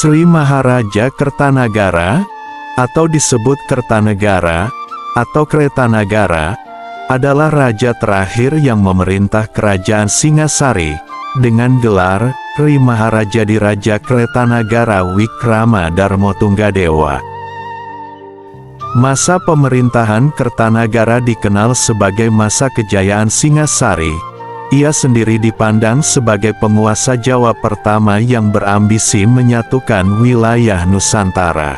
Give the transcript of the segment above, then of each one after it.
Sri Maharaja Kertanagara, atau disebut Kertanegara, atau Kretanagara, adalah raja terakhir yang memerintah kerajaan Singasari, dengan gelar Sri Maharaja di Raja Kretanagara Wikrama Darmotunggadewa. Masa pemerintahan Kertanagara dikenal sebagai masa kejayaan Singasari. Ia sendiri dipandang sebagai penguasa Jawa pertama yang berambisi menyatukan wilayah Nusantara.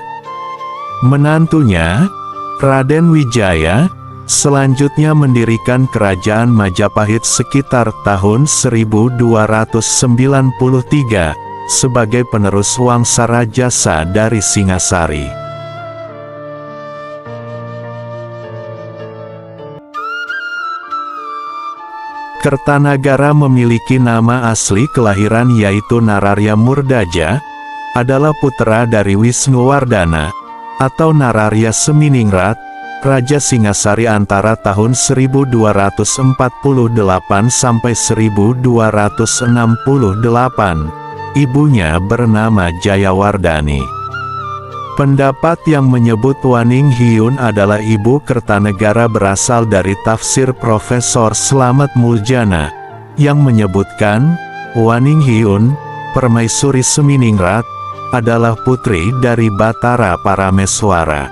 Menantunya, Raden Wijaya, selanjutnya mendirikan kerajaan Majapahit sekitar tahun 1293 sebagai penerus Wangsa Rajasa dari Singasari. Kertanagara memiliki nama asli kelahiran yaitu Nararya Murdaja, adalah putra dari Wisnuwardana, atau Nararya Seminingrat, Raja Singasari antara tahun 1248 sampai 1268. Ibunya bernama Jayawardani. Pendapat yang menyebut Waninghiun adalah ibu Kertanegara berasal dari tafsir Profesor Slamet Muljana, yang menyebutkan, Waninghiun, permaisuri Seminingrat, adalah putri dari Batara Parameswara.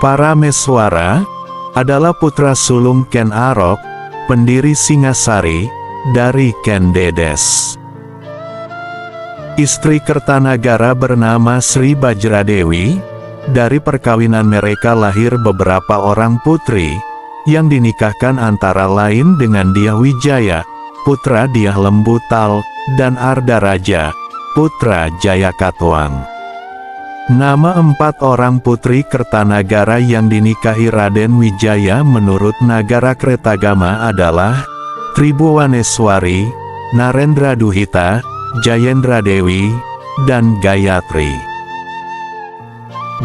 Parameswara adalah putra sulung Ken Arok, pendiri Singasari, dari Ken Dedes. Istri Kertanagara bernama Sri Bajradewi. Dari perkawinan mereka lahir beberapa orang putri, yang dinikahkan antara lain dengan Dyah Wijaya, putra Dyah Lembutal, dan Ardaraja, putra Jayakatwang. Nama 4 orang putri Kertanagara yang dinikahi Raden Wijaya menurut Nagara Kretagama adalah Tribhuwaneswari, Narendra Duhita, Jayendra Dewi, dan Gayatri.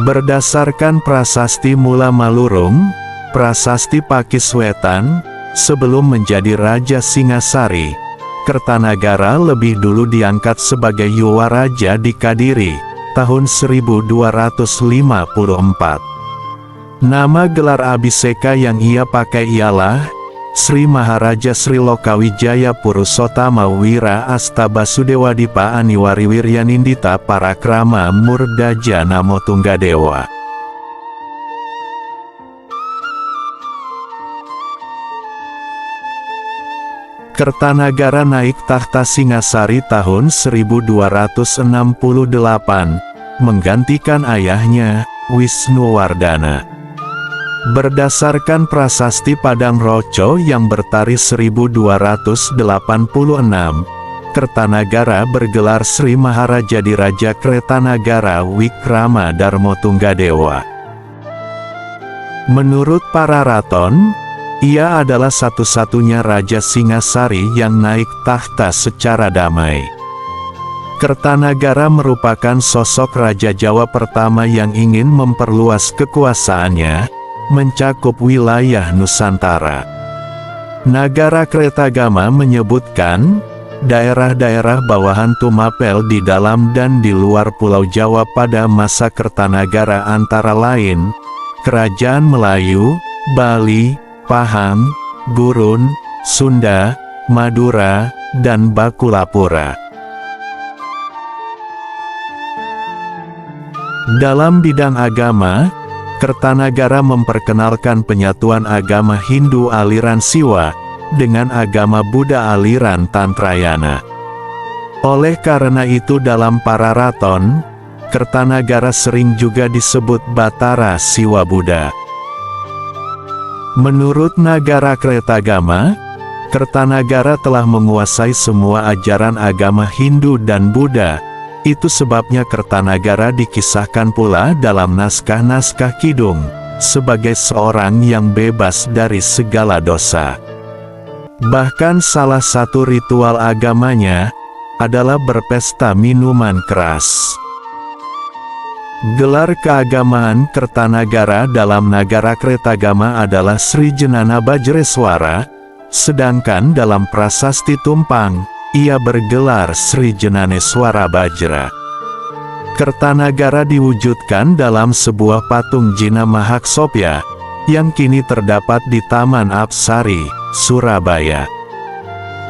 Berdasarkan Prasasti Mula Malurung, Prasasti Pakiswetan, sebelum menjadi Raja Singasari, Kertanagara lebih dulu diangkat sebagai Yuwaraja di Kadiri, tahun 1254. Nama gelar Abhiseka yang ia pakai ialah Sri Maharaja Sri Lokawijaya Purusottama Wira Asta Basudewadipa Aniwari Wiryanindita Parakrama Murdaja Namo Tunggadewa. Kertanagara naik tahta Singasari tahun 1268, menggantikan ayahnya, Wisnuwardana. Berdasarkan Prasasti Padang Roco yang bertarikh 1286, Kertanagara bergelar Sri Maharaja di Raja Kretanagara Wikrama Darmotunggadewa. Menurut para raton, ia adalah satu-satunya Raja Singasari yang naik tahta secara damai. Kertanagara merupakan sosok Raja Jawa pertama yang ingin memperluas kekuasaannya, mencakup wilayah Nusantara. Nagara Kretagama menyebutkan, daerah-daerah bawahan Tumapel di dalam dan di luar Pulau Jawa pada masa Kertanagara antara lain, Kerajaan Melayu, Bali, Pahang, Gurun, Sunda, Madura, dan Bakulapura. Dalam bidang agama, Kertanagara memperkenalkan penyatuan agama Hindu aliran Siwa, dengan agama Buddha aliran Tantrayana. Oleh karena itu dalam para raton, Kertanagara sering juga disebut Batara Siwa Buddha. Menurut Nagara Kretagama, Kertanagara telah menguasai semua ajaran agama Hindu dan Buddha. Itu sebabnya Kertanagara dikisahkan pula dalam naskah-naskah kidung, sebagai seorang yang bebas dari segala dosa. Bahkan salah satu ritual agamanya, adalah berpesta minuman keras. Gelar keagamaan Kertanagara dalam Nagara Kretagama adalah Sri Jenana Bajreswara, sedangkan dalam Prasasti Tumpang, ia bergelar Sri Jenaneswara Bajra. Kertanagara diwujudkan dalam sebuah patung Jina Mahaksopya, yang kini terdapat di Taman Apsari, Surabaya.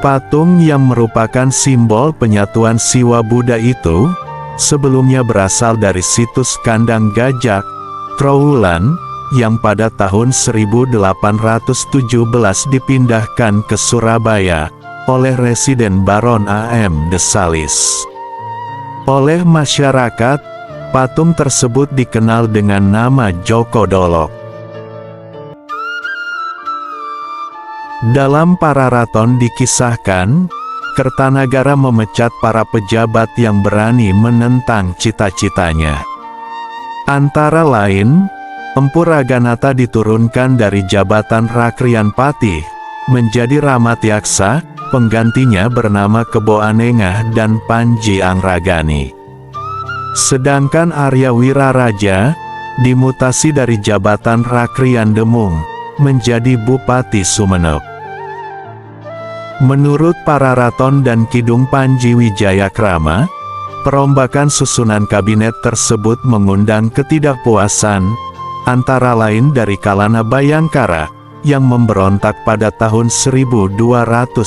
Patung yang merupakan simbol penyatuan Siwa Buddha itu, sebelumnya berasal dari situs kandang gajah, Trowulan, yang pada tahun 1817 dipindahkan ke Surabaya, oleh Residen Baron A.M. de Salis. Oleh masyarakat, patung tersebut dikenal dengan nama Joko Dolok. Dalam Pararaton dikisahkan, Kertanagara memecat para pejabat yang berani menentang cita-citanya. Antara lain, Empu Raganata diturunkan dari jabatan Rakrian Patih, menjadi Ramatyaksa, penggantinya bernama Kebo Anengah dan Panji Angragani. Sedangkan Arya Wiraraja, dimutasi dari jabatan Rakrian Demung, menjadi Bupati Sumenep. Menurut Pararaton dan Kidung Panji Wijayakrama, perombakan susunan kabinet tersebut mengundang ketidakpuasan, antara lain dari kalangan Bayangkara, yang memberontak pada tahun 1270.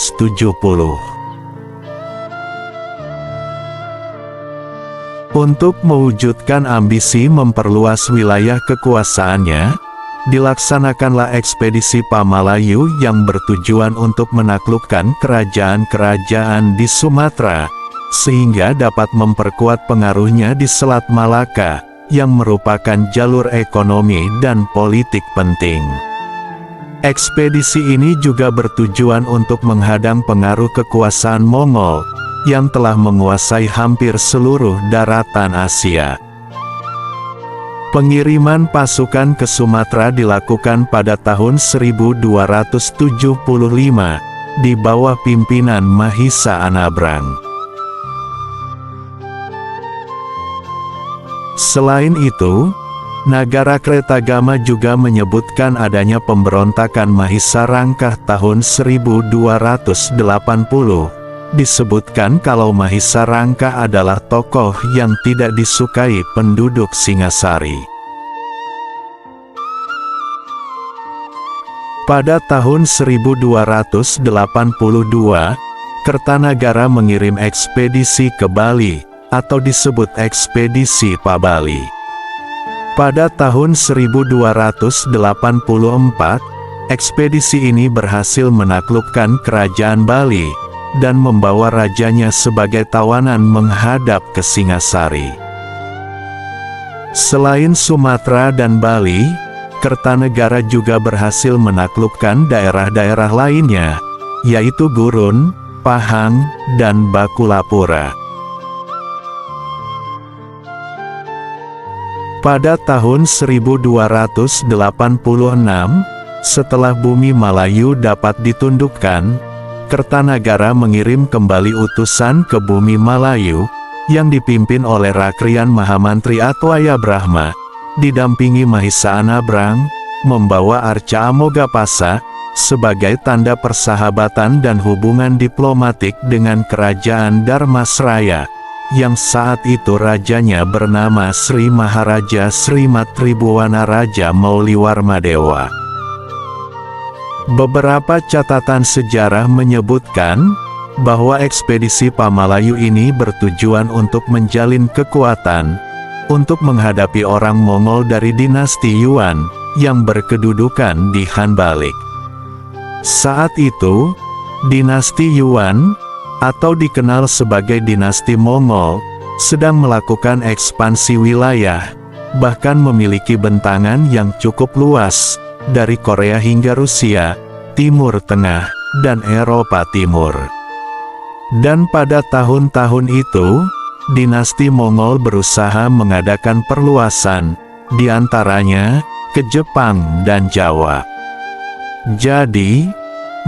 Untuk mewujudkan ambisi memperluas wilayah kekuasaannya, dilaksanakanlah ekspedisi Pamalayu yang bertujuan untuk menaklukkan kerajaan-kerajaan di Sumatera, sehingga dapat memperkuat pengaruhnya di Selat Malaka, yang merupakan jalur ekonomi dan politik penting. Ekspedisi ini juga bertujuan untuk menghadang pengaruh kekuasaan Mongol, yang telah menguasai hampir seluruh daratan Asia. Pengiriman pasukan ke Sumatera dilakukan pada tahun 1275, di bawah pimpinan Mahisa Anabrang. Selain itu, Nagarakretagama juga menyebutkan adanya pemberontakan Mahisa Rangkah tahun 1280. Disebutkan kalau Mahisa Rangkah adalah tokoh yang tidak disukai penduduk Singasari. Pada tahun 1282, Kertanagara mengirim ekspedisi ke Bali, atau disebut ekspedisi Pabali. Pada tahun 1284, ekspedisi ini berhasil menaklukkan kerajaan Bali, dan membawa rajanya sebagai tawanan menghadap ke Singasari. Selain Sumatera dan Bali, Kertanagara juga berhasil menaklukkan daerah-daerah lainnya, yaitu Gurun, Pahang, dan Bakulapura. Pada tahun 1286, setelah bumi Malayu dapat ditundukkan, Kertanagara mengirim kembali utusan ke bumi Malayu, yang dipimpin oleh Rakrian Mahamantri Atwaya Brahma, didampingi Mahisa Anabrang, membawa Arca Amogapasa, sebagai tanda persahabatan dan hubungan diplomatik dengan kerajaan Dharmasraya, yang saat itu rajanya bernama Sri Maharaja Sri Matribuwana Raja Mauliwarmadewa. Beberapa catatan sejarah menyebutkan bahwa ekspedisi Pamalayu ini bertujuan untuk menjalin kekuatan untuk menghadapi orang Mongol dari dinasti Yuan yang berkedudukan di Hanbalik. Saat itu, dinasti Yuan, atau dikenal sebagai dinasti Mongol, sedang melakukan ekspansi wilayah, bahkan memiliki bentangan yang cukup luas, dari Korea hingga Rusia, Timur Tengah, dan Eropa Timur. Dan pada tahun-tahun itu, dinasti Mongol berusaha mengadakan perluasan, di antaranya ke Jepang dan Jawa. Jadi,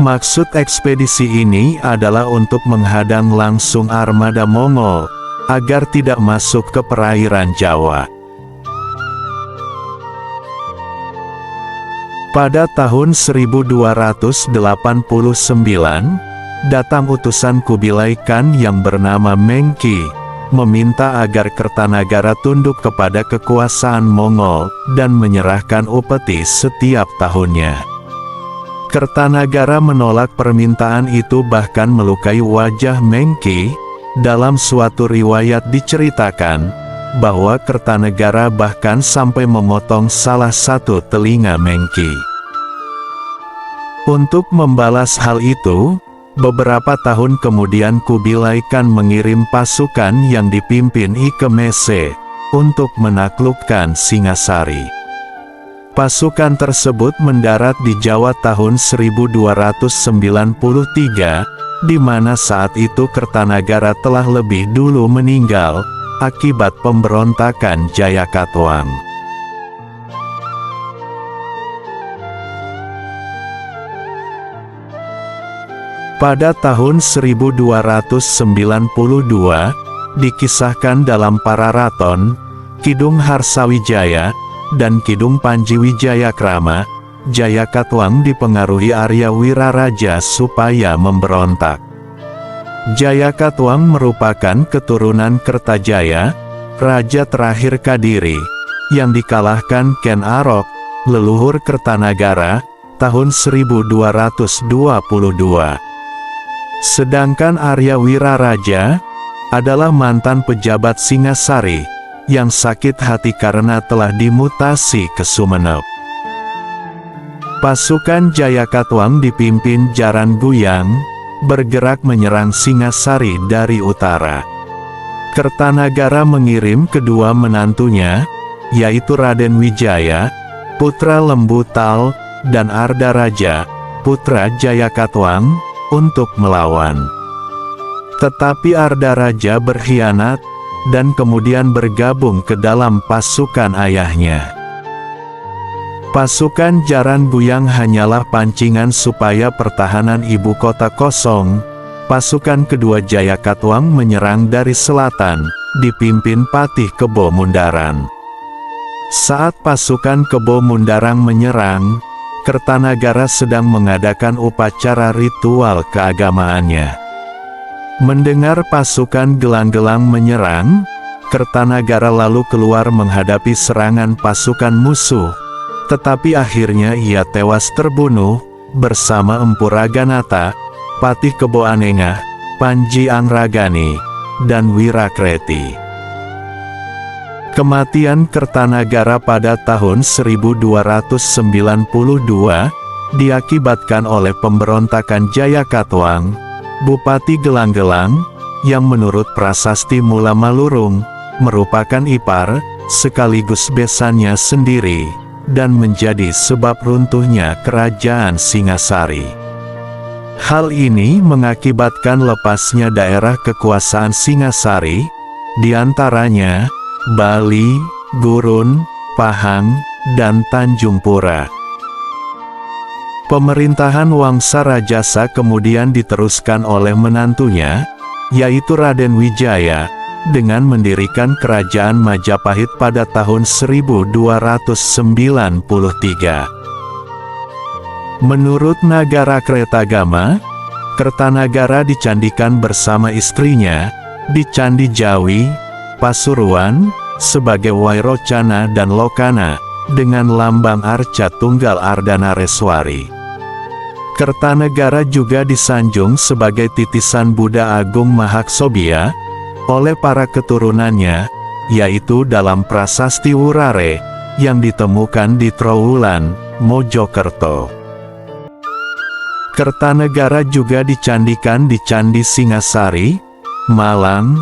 maksud ekspedisi ini adalah untuk menghadang langsung armada Mongol, agar tidak masuk ke perairan Jawa. Pada tahun 1289, datang utusan Kubilai Khan yang bernama Mengki, meminta agar Kertanagara tunduk kepada kekuasaan Mongol dan menyerahkan upeti setiap tahunnya. Kertanagara menolak permintaan itu, bahkan melukai wajah Mengki. Dalam suatu riwayat diceritakan bahwa Kertanagara bahkan sampai memotong salah satu telinga Mengki. Untuk membalas hal itu, beberapa tahun kemudian Kubilai Khan mengirim pasukan yang dipimpin Ike Mese untuk menaklukkan Singasari. Pasukan tersebut mendarat di Jawa tahun 1293, di mana saat itu Kertanagara telah lebih dulu meninggal akibat pemberontakan Jayakatwang. Pada tahun 1292, dikisahkan dalam Pararaton, Kidung Harsawijaya, dan Kidung Panjiwijayakrama, Jayakatwang dipengaruhi Arya Wiraraja supaya memberontak. Jayakatwang merupakan keturunan Kertajaya, raja terakhir Kadiri, yang dikalahkan Ken Arok, leluhur Kertanagara, tahun 1222. Sedangkan Arya Wiraraja adalah mantan pejabat Singasari, yang sakit hati karena telah dimutasi ke Sumenep. Pasukan Jayakatwang dipimpin Jaran Guyang, bergerak menyerang Singasari dari utara. Kertanagara mengirim kedua menantunya, yaitu Raden Wijaya, putra Lembu Tal, dan Ardaraja, putra Jayakatwang, untuk melawan. Tetapi Ardaraja berkhianat, dan kemudian bergabung ke dalam pasukan ayahnya. Pasukan Jaran Guyang hanyalah pancingan supaya pertahanan ibu kota kosong. Pasukan kedua Jayakatwang menyerang dari selatan, dipimpin Patih Kebo Mundaran. Saat pasukan Kebo Mundaran menyerang, Kertanagara sedang mengadakan upacara ritual keagamaannya. Mendengar pasukan gelang-gelang menyerang, Kertanagara lalu keluar menghadapi serangan pasukan musuh. Tetapi akhirnya ia tewas terbunuh, bersama Empu Raganata, Patih Kebo Anengah, Panji Angragani, dan Wirakreti. Kematian Kertanagara pada tahun 1292, diakibatkan oleh pemberontakan Jayakatwang, Bupati Gelang-Gelang, yang menurut prasasti Mula Malurung, merupakan ipar, sekaligus besannya sendiri, dan menjadi sebab runtuhnya kerajaan Singasari. Hal ini mengakibatkan lepasnya daerah kekuasaan Singasari, diantaranya Bali, Gurun, Pahang, dan Tanjung Pura. Pemerintahan Wangsa Rajasa kemudian diteruskan oleh menantunya, yaitu Raden Wijaya, dengan mendirikan kerajaan Majapahit pada tahun 1293. Menurut Nagara Kretagama, Kertanagara dicandikan bersama istrinya, di Candi Jawi, Pasuruan, sebagai Wairocana dan Lokana, dengan lambang arca tunggal Ardanareswari. Kertanagara juga disanjung sebagai titisan Buddha Agung Mahaksobia, oleh para keturunannya, yaitu dalam prasasti Wurare, yang ditemukan di Trowulan, Mojokerto. Kertanagara juga dicandikan di Candi Singasari, Malang,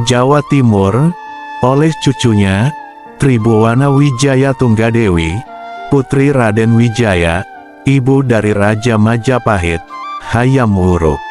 Jawa Timur, oleh cucunya, Tribhuwana Wijaya Tunggadewi, putri Raden Wijaya, ibu dari Raja Majapahit, Hayam Wuruk.